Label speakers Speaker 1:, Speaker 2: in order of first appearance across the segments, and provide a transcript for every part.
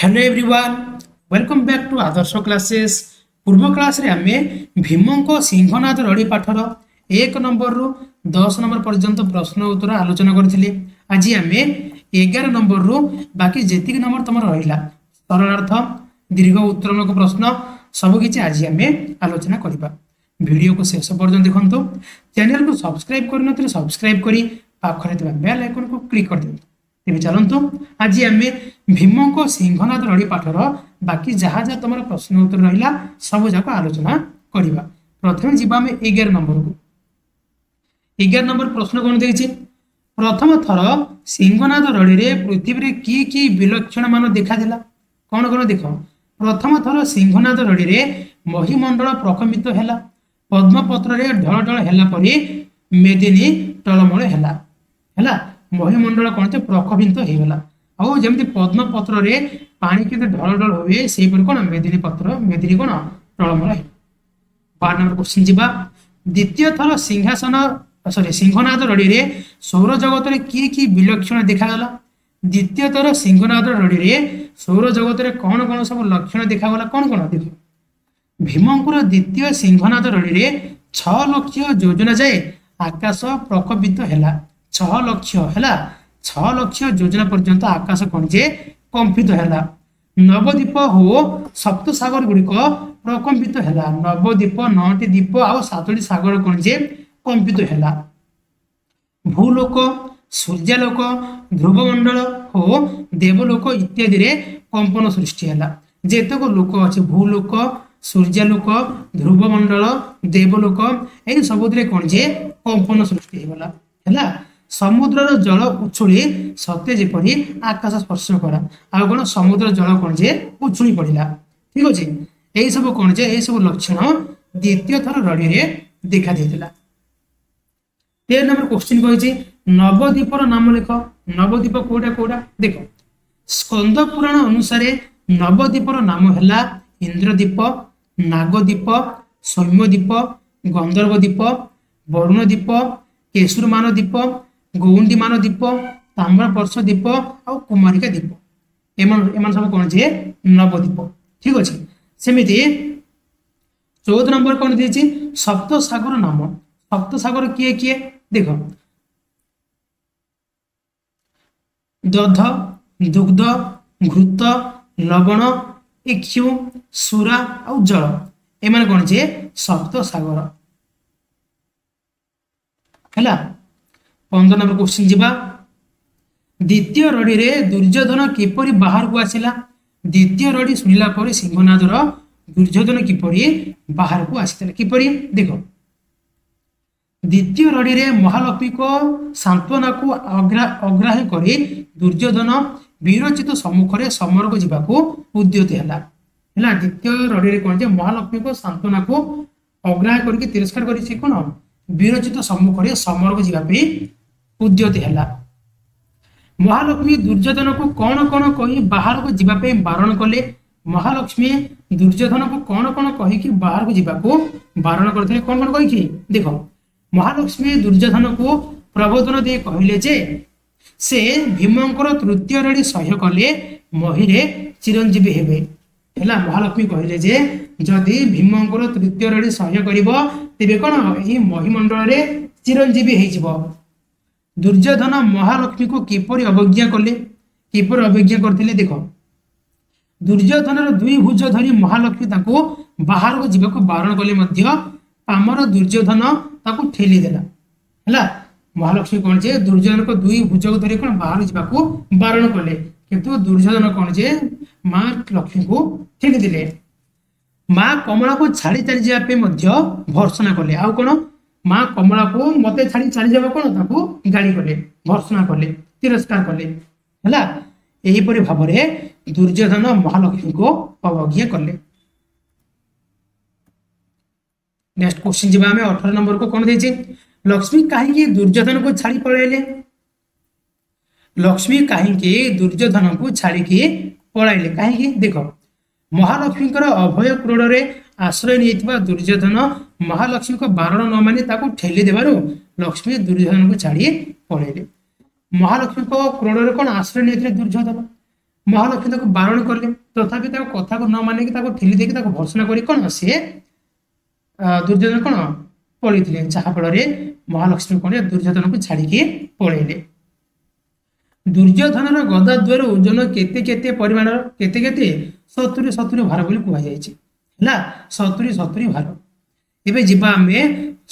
Speaker 1: Hello everyone, welcome back to Adarsh classes. पूर्व class रे आमे भीमंको सिंहनाद रड़ी पाठर 1 नंबर रु 10 नंबर पर्यंत प्रश्न उत्तर आलोचना करथिले। आज आमे 11 नंबर रु बाकी जेतिक नंबर तमर रहिला सरलार्थ दीर्घ उत्तरमूलक प्रश्न सब किछि आज आमे आलोचना करिबा। वीडियो को शेष पर्यंत देखंतु। चैनल को सब्सक्राइब करनथिले सब्सक्राइब करी पाखरे थिबा बेल आइकन को क्लिक कर दियंतु। तेबे चलंतु आज आमे भीमंको सिंहनाद रड़ी पाठर बाकी जहाँ जहाँ तुम प्रश्न उत्तर रहा सब जाक आलोचना करवा। प्रथम जीवा आम 11 नंबर को। 11 नंबर प्रश्न कौन देखिए, प्रथम थर सिंहनाद रड़ी रे पृथ्वी की विलक्षण मान देखादेला। कौन कौन देख, प्रथम थर सिंहनाद रड़ी रे महीमंडल प्रकम्पित है, पद्मपत्र रे ढल ढल है मेदिनी टलमल है, महीमंडल कौन प्रकम्पित होगला। आउ जमी पद्मपत्र रे पानी के ढल ढल हुए से कौन मेदिनी पत्र मेदिनी कौन टलमल है। 12 नंबर क्वेश्चन जीवा, द्वितीय थर सिंहासन सिंहनाद रड़ी रे सौर जगत रे की विलक्षण देखागला। द्वितीय थर सिंहनाद रड़ी रे सौर जगत रे कौन कौन सब लक्षण देखागला। कौन कौन देख, भीमंकुर द्वितीय सिंहनाद रड़ी रे 6 लक्ष योजना जाए आकाश प्रकम्पित है। 6 लक्ष है, 6 लक्ष योजना पर्यंत आकाश कौन जे कंपित है। नवद्वीप हो सप्त सागर गुड़िक प्रकम्पित है। नवद्वीप 9टी द्वीप आउ 7टी सागर कौन जे कंपित है। भूलोक, सूर्यालोक, ध्रुवमंडल हो देवलोक इत्यादि रे कंपन सृष्टि है। जेतक लोक अच्छे भूलोक, सूर्यालोक, ध्रुवमंडल, देवलोक यही सबुद्रे कौन जे कंपन सृष्टि होगा है। समुद्रर जल उछुली सत्य जेपरी आकाश स्पर्श करा। आ कौन समुद्र जल कौन जे उछुली पड़ा। ठीक अच्छे, यही सब कौन जे यही सब लक्षण द्वितीय थर रड़ी रे देखा देता। 13 नंबर क्वेश्चन कही, नवद्वीपर नाम लिख। नवद्वीप कोटा कोटा देख, स्कंद पुराण अनुसार नवद्वीपर नाम है इंद्रद्वीप, नागद्वीप, सौम्यद्वीप, गंधर्वद्वीप, वरुणद्वीप, केशुरमान द्वीप, गौंडीमान द्वीप, ताम्रपर्श द्वीप और कुमारिका द्वीप। एम सब कौन जे नवद्वीप। ठीक अच्छे, सेमती 14 नंबर कौन देखिए, सप्त सागर नाम। सप्त सागर किए किए देख, दध, दुग्ध, घृत, लवण, इक्षु, सुरा और जल एम कौन जे सप्त सागर है। 15 नंबर क्वेश्चन जीवा, द्वितीय रड़ी रे दुर्योधन किपरि बाहर को आसिला। द्वितीय रड़ी सुनिला पर सिंहनादर दुर्योधन किपरि बाहर को आसिला। किपरि देख, द्वितीय रड़ी रे महालक्ष्मी को सांत्वना को अग्राह्य करी दुर्योधन वीरचित सम्मुख रे समर को जीवाकू उद्यत है। द्वितीय रड़ी रे कौन जे महालक्ष्मी को सांत्वना को अग्राह्य करके तिरस्कार करी कौन वीरचित सम्मुख रे समर को जीवापी उद्यत है। महालक्ष्मी दुर्योधन को कौन कौन कही बाहर को जीवापी बारण कले। महालक्ष्मी दुर्योधन को कौन कौन कही बाहर को जीवाकू बारण करते। कौन कौन कही देख, महालक्ष्मी दुर्योधन को प्रबोधन दे कहले जे से भीमंकर तृतीय रड़ी सह्य कले महीरे चिरंजीवी हेबे। है महालक्ष्मी कहले जे जदि भीमंकर तृतीय रड़ी सह्य करिवो तेबे कोन एही महीमंडल रे चिरंजीवी हेजिवो। दुर्योधन महालक्ष्मी को किपरि अवज्ञा कले। किपरि अवज्ञा करथिले देख, दुर्योधनर 2 भुज धरी महालक्ष्मी ताको बाहर को जीवाको बारण कले मध्य पामर दुर्योधन ताको ठेली देला। है महालक्ष्मी कौन जे दुर्योधन को 2 भुज को धरी कौन बाहर जीवाको बारण कले, किंतु दुर्योधन कौन जे मां लक्ष्मी को ठेली दिले। माँ कमला को छाड़ी चली जाए भर्सना कले। आउ कौन माँ कमला को मते छाड़ी चली जाए कौन ताको गाड़ी कले, भर्सना कले, तिरस्कार कले है। यहीपरि भाव में दुर्योधन महालक्ष्मी को अवज्ञा कले। नेक्स्ट क्वेश्चन जीवा हमें 18 नंबर को कौन देछि, लक्ष्मी कहीं दुर्योधन को छाड़ी पळेले। लक्ष्मी कहीं दुर्योधन को छाड़ी पळाइले कहीं देख, महालक्ष्मी अभय क्रोड़ रे आश्रय नहीं दुर्योधन महालक्ष्मी को बारण न मानी ताको ठेली देबारु लक्ष्मी दुर्योधन को छाड़ी पळेले। महालक्ष्मी को क्रोड़ रे कौन आश्रय नहीं दुर्योधन, ମହାଲକ୍ଷ୍ମୀ ତାକୁ ବାରଣ କଲେ, ତଥାପି ତାଙ୍କ କଥାକୁ ନ ମାନିକି ତାକୁ ଠେଲି ଦେଇକି ତାକୁ ଭର୍ସନା କରି କଣ ସିଏ ଦୁର୍ଯ୍ୟୋଧନ କଣ ପଳେଇଥିଲେ, ଯାହାଫଳରେ ମହାଲକ୍ଷ୍ମୀ କଣ ଦୁର୍ଯ୍ୟୋଧନକୁ ଛାଡିକି ପଳେଇଲେ। ଦୁର୍ଯ୍ୟୋଧନର ଗଦା ଦ୍ୱାର ଓଜନ କେତେ କେତେ ପରିମାଣର, କେତେ କେତେ 70 ଭାର ବୋଲି କୁହାଯାଇଛି ହେଲା, 70 ଭାର। ଏବେ ଯିବା ଆମେ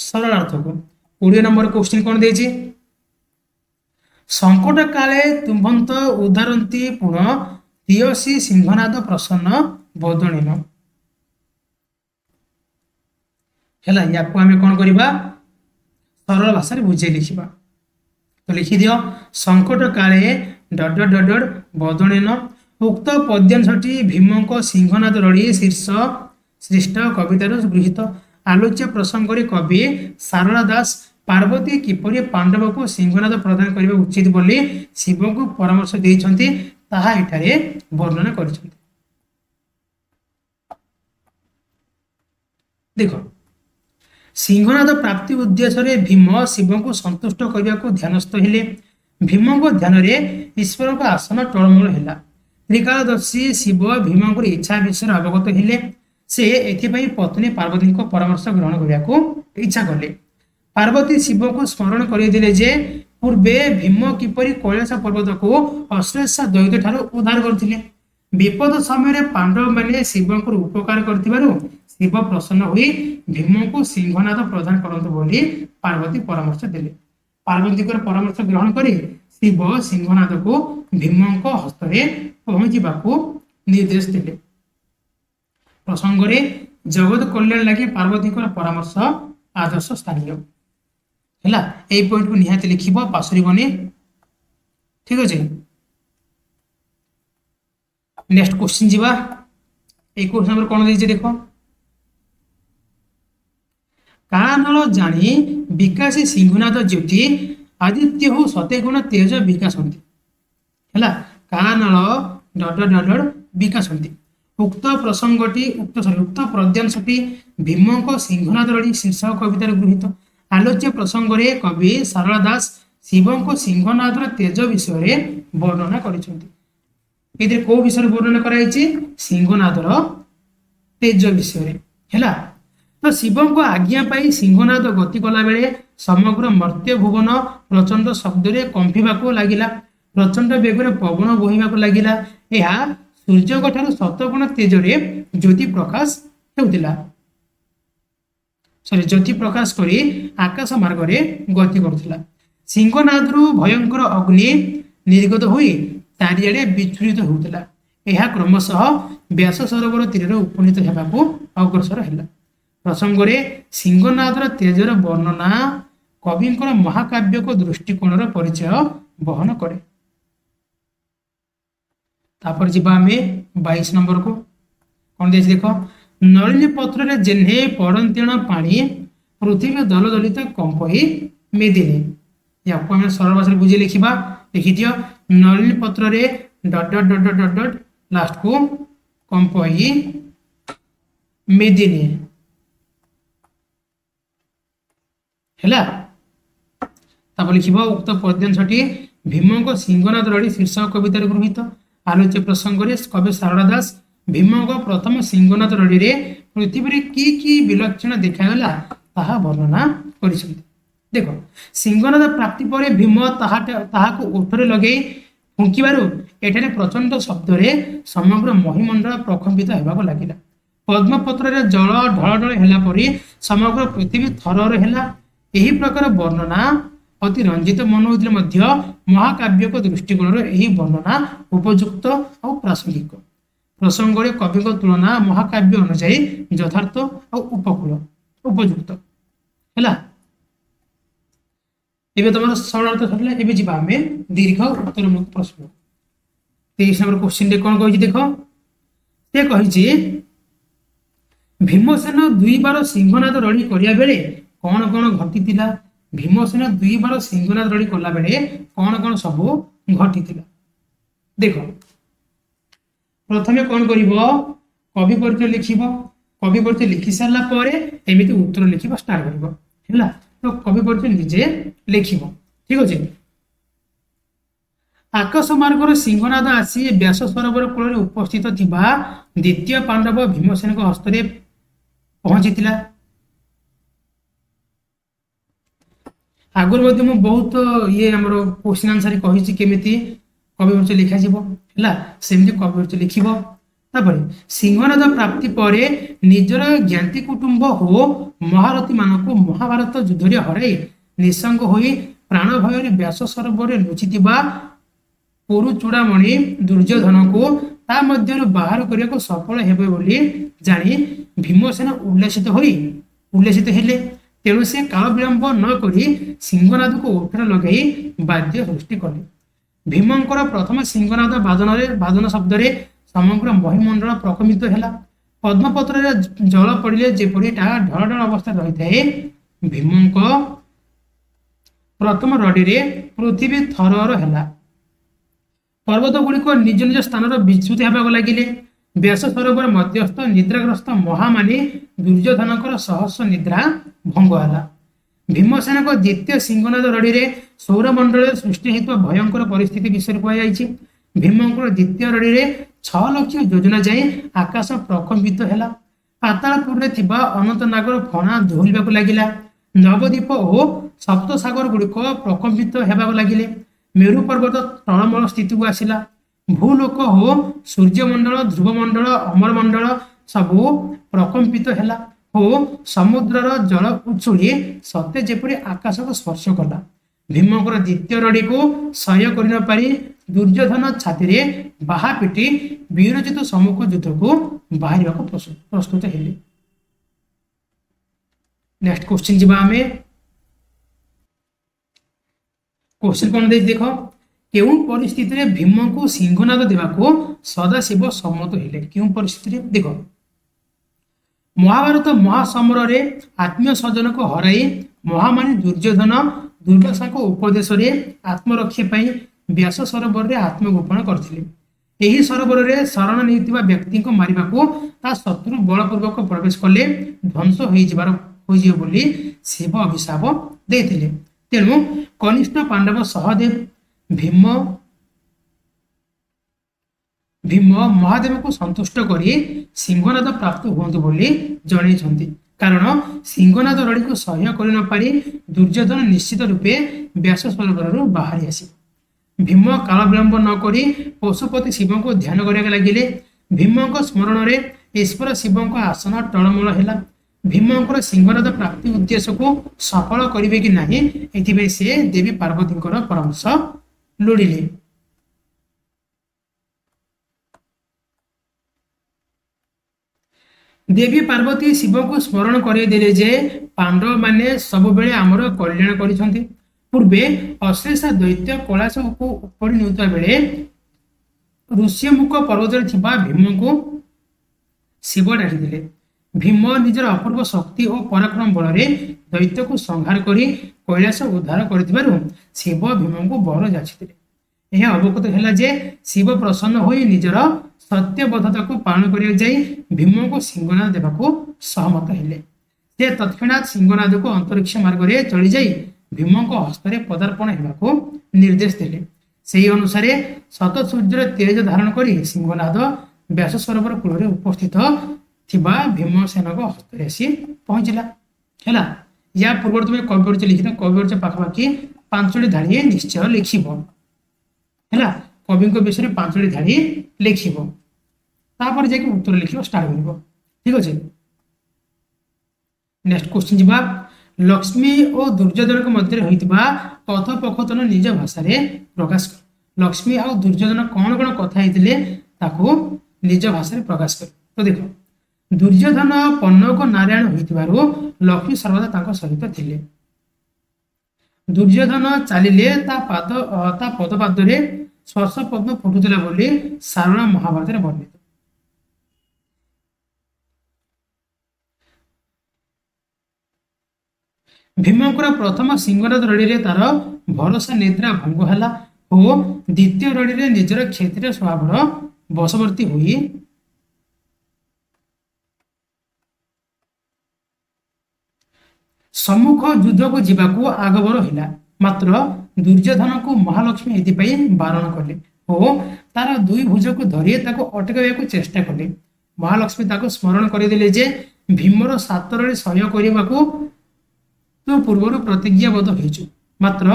Speaker 1: ସରଳାର୍ଥକୁ। 20 ନମ୍ବର କ୍ୱେଶ୍ଚିନ୍ କଣ ଦେଇଛି, ସଙ୍କଟ କାଳେ ତୁମ୍ଭନ୍ତ ଉଦାରନ୍ତି ପୁଣ ଦିୟସୀ ସିଂହନାଦ ପ୍ରସନ୍ନ ବଦଣିନ। ହେଲା, ୟାକୁ ଆମେ କଣ କରିବା, ସରଳ ଭାଷାରେ ବୁଝେଇ ଲେଖିବା। ତ লিখিদিও, ସଙ୍କଟ କାଳେ ବଦଣିନ। ଉକ୍ତ ପଦ୍ୟାଂଶଟି ଭୀମଙ୍କ ସିଂହନାଦ ରଡ଼ି ଶୀର୍ଷ ଶ୍ରେଷ୍ଠ କବିତାରୁ ଗୃହୀତ। ଆଲୋଚ୍ୟ ପ୍ରସଙ୍ଗରେ କବି ସାରଳା ଦାସ ପାର୍ବତୀ କିପରି ପାଣ୍ଡବକୁ ସିଂହନାଦ ପ୍ରଦାନ କରିବା ଉଚିତ ବୋଲି ଶିବଙ୍କୁ ପରାମର୍ଶ ଦେଇଛନ୍ତି ତାହା ଏଠାରେ ବର୍ଣ୍ଣନା କରିଛନ୍ତି। ଦେଖ, ସିଂହନାଦ ପ୍ରାପ୍ତି ଉଦ୍ଦେଶ୍ୟରେ ଭୀମ ଶିବଙ୍କୁ ସନ୍ତୁଷ୍ଟ କରିବାକୁ ଧ୍ୟାନସ୍ଥ ହେଲେ। ଭୀମଙ୍କ ଧ୍ୟାନରେ ଈଶ୍ୱରଙ୍କ ଆସନ ଟଳମଳ ହେଲା। ତ୍ରିକାଳଦର୍ଶୀ ଶିବ ଭୀମଙ୍କର ଇଚ୍ଛା ବିଷୟରେ ଅବଗତ ହେଲେ। ସେ ଏଥିପାଇଁ ପତ୍ନୀ ପାର୍ବତୀଙ୍କ ପରାମର୍ଶ ଗ୍ରହଣ କରିବାକୁ ଇଚ୍ଛା କଲେ। ପାର୍ବତୀ ଶିବଙ୍କୁ ସ୍ମରଣ କରିଦେଲେ ଯେ ପୂର୍ବେ ଭୀମ କିପରି କୈଳାସ ପର୍ବତକୁ ଅଶ୍ଳେଷ ଦୈତ୍ୟ ଠାରୁ ଉଦ୍ଧାର କରିଥିଲେ। ବିପଦ ସମୟରେ ପାଣ୍ଡବମାନେ ଶିବଙ୍କର ଉପକାର କରିଥିବାରୁ ଶିବ ପ୍ରସନ୍ନ ହୋଇ ଭୀମଙ୍କୁ ସିଂହନାଦ ପ୍ରଦାନ କରନ୍ତୁ ବୋଲି ପାର୍ବତୀ ପରାମର୍ଶ ଦେଲେ। ପାର୍ବତୀଙ୍କର ପରାମର୍ଶ ଗ୍ରହଣ କରି ଶିବ ସିଂହନାଦକୁ ଭୀମଙ୍କ ହସ୍ତରେ ପହଞ୍ଚିବାକୁ ନିର୍ଦ୍ଦେଶ ଦେଲେ। ପ୍ରସଙ୍ଗରେ ଜଗତ କଲ୍ୟାଣ ଲାଗି ପାର୍ବତୀଙ୍କର ପରାମର୍ଶ ଆଦର୍ଶ ସ୍ଥାନୀୟ ହେଲା। এই পয়েন্টକୁ ନିହାତି ଲେଖିବ, ପାସରିବନି, ଠିକ ଅଛି। ନେକ୍ସଟ क्वेश्चन ଯିବା। এই क्वेश्चन नंबर কোন ଦେଇଛି ଦେଖ, କାଳନଳ ଜାଣି ବିକାଶୀ ସିଂହନାଦ ଜ୍ୟୋତି ଆଦିତ୍ୟ ସତେ ଗୁଣ ତେଜ ବିକାଶନ୍ତି ହେଲା। କାଳନଳ ବିକାଶନ୍ତି। ଉକ୍ତ ପ୍ରସଙ୍ଗଟି ଉକ୍ତ ପଦ୍ୟାଂଶଟି ଭୀମଙ୍କ ସିଂହନାଦ ରଡ଼ି ଶୀର୍ଷକ କବିତାରେ ଗୃହୀତ। ଆଲୋଚ୍ୟ ପ୍ରସଙ୍ଗରେ କବି ସାରଳା ଦାସ ଶିବଙ୍କ ସିଂହନାଦର ତେଜ ବିଷୟରେ ବର୍ଣ୍ଣନା କରିଛନ୍ତି। ଏଥିରେ କୋଉ ବିଷୟରେ ବର୍ଣ୍ଣନା କରାଯାଇଛି, ସିଂହନାଦର ତେଜ ବିଷୟରେ ହେଲା। ତ ଶିବଙ୍କ ଆଜ୍ଞା ପାଇ ସିଂହନାଦ ଗତି କଲା ବେଳେ ସମଗ୍ର ମର୍ତ୍ତ୍ୟ ଭୁବନ ପ୍ରଚଣ୍ଡ ଶବ୍ଦରେ କମ୍ପିବାକୁ ଲାଗିଲା। ପ୍ରଚଣ୍ଡ ବେଗରେ ପବନ ବୋହିବାକୁ ଲାଗିଲା। ଏହା ସୂର୍ଯ୍ୟଙ୍କ ଠାରୁ ଶତଗୁଣ ତେଜରେ ଜ୍ୟୋତି ପ୍ରକାଶ ହେଉଥିଲା। ଜ୍ୟୋତି ପ୍ରକାଶ କରି ଆକାଶ ମାର୍ଗରେ ଗତି କରୁଥିଲା। ସିଂହନାଦରୁ ଭୟଙ୍କର ଅଗ୍ନି ନିର୍ଗତ ହୋଇ ଚାରିଆଡ଼େ ବିଚ୍ଛୁରିତ ହେଉଥିଲା। ଏହା କ୍ରମଶଃ ବ୍ୟାସ ସରୋବର ତୀରରେ ଉପନୀତ ହେବାକୁ ଅଗ୍ରସର ହେଲା। ପ୍ରସଙ୍ଗରେ ସିଂହନାଦର ତେଜର ବର୍ଣ୍ଣନା କବିଙ୍କର ମହାକାବ୍ୟକ ଦୃଷ୍ଟିକୋଣର ପରିଚୟ ବହନ କରେ। ତାପରେ ଯିବା ଆମେ 22 ନମ୍ବରକୁ। କଣ ଦେଇଛି ଦେଖ, ନଳିନୀ ପତ୍ରରେ ଜେହ୍ନେ ପଡ଼ନ୍ତିଣ ପାଣି ପୃଥିବୀ ଦଲ ଦଳିତ କମ୍ପଇ ମେଦିନୀ। ୟାକୁ ଆମେ ସରଳ ଭାଷାରେ ବୁଝି ଲେଖିବା। ଲେଖିଦିଅ, ନଳିନୀ ପତ୍ରରେ ଲାଷ୍ଟକୁ କମ୍ପଇ ମେଦିନୀ ହେଲା। ତାପରେ ଲେଖିବ, ଉକ୍ତ ପଦ୍ୟାଂଶଟି ଭୀମଙ୍କ ସିଂହନାଦ ରଡ଼ି ଶୀର୍ଷକ କବିତାରେ ଗୃହୀତ। ଆଲୋଚ୍ୟ ପ୍ରସଙ୍ଗରେ କବି ସାରଳା ଦାସ ଭୀମଙ୍କ ପ୍ରଥମ ସିଂହନାଦ ରଡ଼ିରେ ପୃଥିବୀରେ କି କି ବିଲକ୍ଷଣ ଦେଖାଗଲା ତାହା ବର୍ଣ୍ଣନା କରିଛନ୍ତି। ଦେଖ, ସିଂହନାଦ ପ୍ରାପ୍ତି ପରେ ଭୀମ ତାହାକୁ ଓଠରେ ଲଗେଇ ଫୁଙ୍କିବାରୁ ଏଠାରେ ପ୍ରଚଣ୍ଡ ଶବ୍ଦରେ ସମଗ୍ର ମହିମଣ୍ଡଳ ପ୍ରକମ୍ପିତ ହେବାକୁ ଲାଗିଲା। ପଦ୍ମପତ୍ରରେ ଜଳ ଢଳଢଳ ହେଲା ପରି ସମଗ୍ର ପୃଥିବୀ ଥରର ହେଲା। ଏହି ପ୍ରକାର ବର୍ଣ୍ଣନା ଅତି ରଞ୍ଜିତ ମନେ ହେଉଥିଲେ ମଧ୍ୟ ମହାକାବ୍ୟକ ଦୃଷ୍ଟିକୋଣରୁ ଏହି ବର୍ଣ୍ଣନା ଉପଯୁକ୍ତ ଆଉ ପ୍ରାସଙ୍ଗିକ। ପ୍ରସଙ୍ଗରେ କବିଙ୍କ ତୁଳନା ମହାକାବ୍ୟ ଅନୁଯାୟୀ ଯଥାର୍ଥ ଆଉ ଉପଯୁକ୍ତ ହେଲା। ଏବେ ତମର ସରଳାର୍ଥ ସରିଲା। ଏବେ ଯିବା ଆମେ ଦୀର୍ଘ ଉତ୍ତରମୂଳକ ପ୍ରଶ୍ନ। 23 ନମ୍ବର କ୍ୱେଶ୍ଚିନରେ କଣ କହିଛି ଦେଖ, ସେ କହିଛି ଭୀମସେନ 2 ବାର ସିଂହନାଦ ରଡ଼ି କରିବା ବେଳେ କଣ କଣ ଘଟିଥିଲା। ଭୀମସେନ 2 ବାର ସିଂହନାଦ ରଡ଼ି କଲା ବେଳେ କଣ କଣ ସବୁ ଘଟିଥିଲା। ଦେଖ, ପ୍ରଥମେ କଣ କରିବ, କବି ପରିଚୟ ଲେଖିବ। କବି ପରିଚୟ ଲେଖି ସାରିଲା ପରେ ଏମିତି ଉତ୍ତର ଲେଖିବା ଷ୍ଟାର୍ଟ କରିବ ହେଲା। ତ କବି ପରିଚୟ ନିଜେ ଲେଖିବ, ଠିକ ଅଛି। ଆକାଶ ମାର୍ଗର ସିଂହନାଦ ଆସି ବ୍ୟାସ ସରୋବର କୂଳରେ ଉପସ୍ଥିତ ଥିବା ଦ୍ୱିତୀୟ ପାଣ୍ଡବ ଭୀମସେନଙ୍କ ହସ୍ତରେ ପହଞ୍ଚିଥିଲା। ଆଗରୁ ମଧ୍ୟ ମୁଁ ବହୁତ ଆମର କ୍ୱେଶ୍ଚିନ୍ ଆନ୍ସର କହିଛି କେମିତି କବିବଚ ଲେଖାଯିବ ହେଲା, ସେମିତି କବିବଚ ଲିଖିବ। ତାପରେ ସିଂହନାଦ ପ୍ରାପ୍ତି ପରେ ନିଜର ଜ୍ଞାତି କୁଟୁମ୍ବ ଓ ମହାରଥୀ ମାନଙ୍କୁ ମହାଭାରତ ଯୁଦ୍ଧରେ ହରାଇ ନିଃସଙ୍ଗ ହୋଇ ପ୍ରାଣ ଭୟରେ ବ୍ୟାସ ସରୋବରରେ ଲୁଚିଥିବା ପୁରୁଚୂଡ଼ାମଣି ଦୁର୍ଯ୍ୟୋଧନକୁ ତା ମଧ୍ୟରୁ ବାହାର କରିବାକୁ ସଫଳ ହେବେ ବୋଲି ଜାଣି ଭୀମସେନ ଉଲ୍ଲେସିତ ହେଲେ। ତେଣୁ ସେ କାଳ ବିଳମ୍ବ ନ କରି ସିଂହନାଦକୁ ଓଠରେ ଲଗାଇ ବାଦ୍ୟ ସୃଷ୍ଟି କଲେ। ଭୀମଙ୍କର ପ୍ରଥମ ସିଂହନାଦ ବାଦନ ଶବ୍ଦରେ ସମଗ୍ର ମହିମଣ୍ଡଳ ପ୍ରକମ୍ପିତ ହେଲା। ପଦ୍ମପତ୍ରରେ ଜଳ ପଡ଼ିଲେ ଯେପରି ତାହା ଢଳ ଢଳ ଅବସ୍ଥାରେ ରହିଥାଏ, ଭୀମଙ୍କ ପ୍ରଥମ ରଡ଼ିରେ ପୃଥିବୀ ଥରହର ହେଲା। ପର୍ବତ ଗୁଡ଼ିକ ନିଜ ନିଜ ସ୍ଥାନର ବିଚ୍ୟୁତ ହେବାକୁ ଲାଗିଲେ। ବ୍ୟାସ ସରୋବର ମଧ୍ୟସ୍ଥ ନିଦ୍ରାଗ୍ରସ୍ତ ମହାମାନି ଦୁର୍ଯ୍ୟୋଧନଙ୍କର ସହସ୍ର ନିଦ୍ରା ଭଙ୍ଗ ହେଲା। ଭୀମସେନଙ୍କ ଦ୍ୱିତୀୟ ସିଂହନାଦ ରଡ଼ିରେ ସୌରମଣ୍ଡଳରେ ସୃଷ୍ଟି ହେଉଥିବା ଭୟଙ୍କର ପରିସ୍ଥିତି ବିଷୟରେ କୁହାଯାଇଛି। ଭୀମଙ୍କର ଦ୍ୱିତୀୟ ରଡ଼ିରେ 6,00,000 ଯୋଜନା ଯାଏ ଆକାଶ ପ୍ରକମ୍ପିତ ହେଲା। ପାତାଳପୁରରେ ଥିବା ଅନନ୍ତନାଗର ଫଣା ଦୋହଲିବାକୁ ଲାଗିଲା। ନବଦ୍ୱୀପ ଓ ସପ୍ତସାଗର ଗୁଡ଼ିକ ପ୍ରକମ୍ପିତ ହେବାକୁ ଲାଗିଲେ। ମେରୁ ପର୍ବତ ତଳମଳ ସ୍ଥିତିକୁ ଆସିଲା। ଭୂଲୋକ ଓ ସୂର୍ଯ୍ୟମଣ୍ଡଳ, ଧ୍ରୁବମଣ୍ଡଳ, ଅମରମଣ୍ଡଳ ସବୁ ପ୍ରକମ୍ପିତ ହେଲା ଓ ସମୁଦ୍ରର ଜଳ ଉଛୁଳି ସତେ ଯେପରି ଆକାଶକୁ ସ୍ପର୍ଶ କଲା। ଭୀମଙ୍କର ଦ୍ୱିତୀୟ ରଡ଼ିକୁ ସହ୍ୟ କରିନପାରି ଦୁର୍ଯ୍ୟୋଧନ ଛାତିରେ ବାହା ପିଟି ବିରଚିତ ସମ୍ମୁଖ ଯୁଦ୍ଧକୁ ବାହାରିବାକୁ ପ୍ରସ୍ତୁତ ହେଲେ। ନେକ୍ସଟ କ୍ୱେଶ୍ଚିନ୍ ଯିବା ଆମେ। क्वेश्चन कौन देख केउं परिस्थिति भीमको सिंहनाद देवाको सदाशिव सम्मत हेले। केउं परिस्थिति देख महाभारत महासमर आत्मीय सज्जन को हराई महामानी दुर्योधन दुर्वासा उपदेश आत्मरक्षा व्यास सरोवर में आत्मगोपन करथिले। एही सरोवर में शरण नहीं व्यक्ति को मारिबा को ता शत्रु बलपूर्वक प्रवेश कले ध्वंस होइजिबो बोली शिव अभिशाप देथिले। तेणु कनिष्ठ पांडव सहदेव भीम महादेव को संतुष्ट करी सिंहनाद प्राप्त हुअन्तु बोली जणैछन्ति। कारण सिंहनाद रड़ी को सह्य करि न पारि दुर्योधन निश्चित रूपे व्यास सरोवर बाहरी आसी। भीम काल विलंब न करी पशुपति शिव को ध्यान करिया लागिले। भीम स्मरण में ईश्वर शिव आसन टलमल है। भीमंकर सिंहनाद प्राप्ति उद्देश्य को सफल करेंगे कि नहीं एथि से देवी पार्वती परामर्श लोड़िले। देवी पार्वती शिव को स्मरण करदेले जे पांडव माने सब बेले आमर कल्याण करिसंती। पूर्वे अश्लेषा दैत्य कैलाश को उपरि नेउता बेले ऋष्यमुख पर्वत भीम को शिव डाकिदेले। भीम निजर अपूर्व शक्ति और पराक्रम बल दैत्य को संहार करी कैलाश उद्धार कर शिव भीम को बर जाचिथिले। यह अवगत है जे शिव प्रसन्न हो निजर सत्यबद्धता को पालन कर भीम को सिंहनाद देवा सहमत हेले। से तत्क्षणात सिंहनाद को अंतरिक्ष मार्ग में चली जाई भीम को हस्ते पदार्पण होगा निर्देश देले। से अनुसार शत सूर्य तेज धारण कर सिंहनाद व्यास सरोवर कूल उपस्थित थिबा भीमसेन हस्ते आसी पहुंचला है। या पूर्व तुम कविवर्च लिखिथ कविवर्च पाखापाखि 5टी धाड़ी निश्चय लिखिब है। कवि विषय 5टी धाड़ी लिखिब तापर जाके उत्तर लिखिब स्टार्ट करिब। ठीक अच्छे। नेक्स्ट क्वेश्चन जीवा। लक्ष्मी और दुर्योधन मध्य होइतिबा कथोपकथन निज भाषा प्रकाश कर। लक्ष्मी और दुर्योधन कौन कौन कथा होइतिले ताको निज भाषा प्रकाश कर। तो देखो दुर्योधन पन्नक नारायण होइतिबारु लक्ष्मी सर्वदा ताको सहित थिले। दुर्योधन चलिले ता पदपादरे स्पर्श पद्म फुटुला बोली सारण महाभारत वर्णित। भीमंकर प्रथम सिंहनाद रड़ी तार भरोसा निद्रा भंग है और द्वितीय रड़ी निजर क्षेत्रीय स्वभावर बशवर्ती हुई सम्मुख युद्ध को जीवाकू आगबर है। मात्र दुर्योधन को महालक्ष्मी एथिपाई बारण कले ओ तार दुई भुज को धरी ताको अटकाइବାକୁ चेष्टा कले। महालक्ष्मी ताको स्मरण करदेले जे भीमर 7 रड़ी सह्य करने तो पूर्वर प्रतिज्ञाबद्ध होइछु, मात्र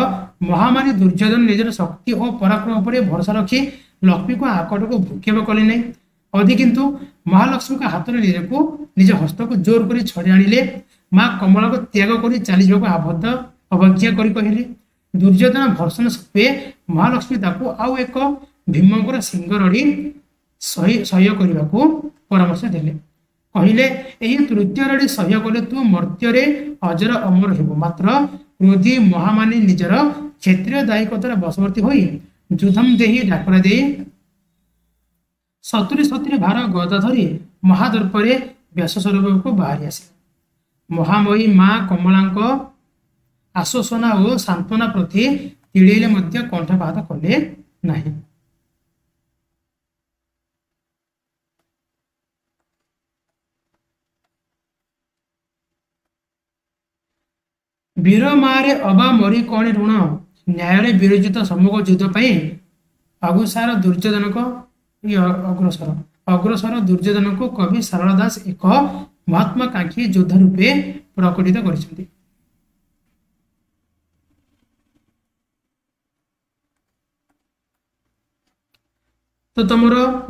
Speaker 1: महामारी दुर्योधन निजर शक्ति और पराक्रम पर भरोसा रखी लक्ष्मी को आकट को भूक्षेप कले नहीं। अधि किंतु महालक्ष्मी का हाथ निज हस्त को जोर कर छड़ी आनिले। माँ कमला को त्याग कर चली आबद्ध अवज्ञा कर कहले। दुर्योधन भर्षण सत्वे महालक्ष्मी ताको आउ एक भीमंकर सिंह रड़ी सह्य करने को परामर्श देले। कहले यही तृतीय रड़ी सह्य कले तू मर्त्य अजर अमर हेबु, मात्र क्रोधी महामानी निजर क्षेत्रीय दायिकतार बशवर्ती होई युद्धम देही डाकरा दे 70 भार गदा धरी महादर्परे व्यास स्वरूप को बाहरी आसे। महामयी माँ कमलांक आश्वासना और सांत्वना प्रति तिड़ेले मध्य कंठपात कले नहीं। वीर मारे अबा मरी कौन ऋण न्याय विरोचित सम्मुख युद्ध अग्रसर दुर्योधन को अग्रसर दुर्योधन को कवि सारला दास एक महात्माकांक्षी योद्धा रूपे प्रकटित कर। तो तुम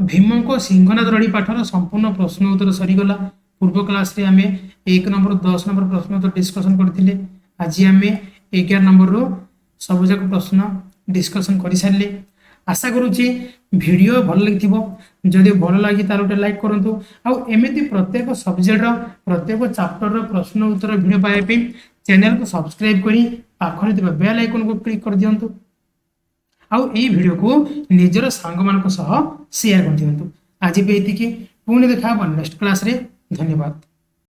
Speaker 1: भीम को सिंहनाद रड़ी पाठर संपूर्ण प्रश्न उत्तर सरीगला। पूर्व क्लास रे आमे 1 नंबर 10 नंबर प्रश्न उत्तर डिस्कशन करथिले। आज आम 11 नंबर रो सब जाक प्रश्न डिस्कशन कर सारे। आशा करुच्ची वीडियो भल लगी। जदि भल लगी तार गोटे लाइक करूँ। आउ एमती प्रत्येक सब्जेक्ट प्रत्येक चैप्टर प्रश्न उत्तर वीडियो पाइबा चैनल को सब्सक्राइब करी पाखरे थिबा बेल आइकन को क्लिक कर दियंतु। आउ ए वीडियो को निजर सांग मानक सह शेयर कर दियंतु। आज भी एतिकी पुणी देखा नेक्स्ट क्लास रे। धन्यवाद।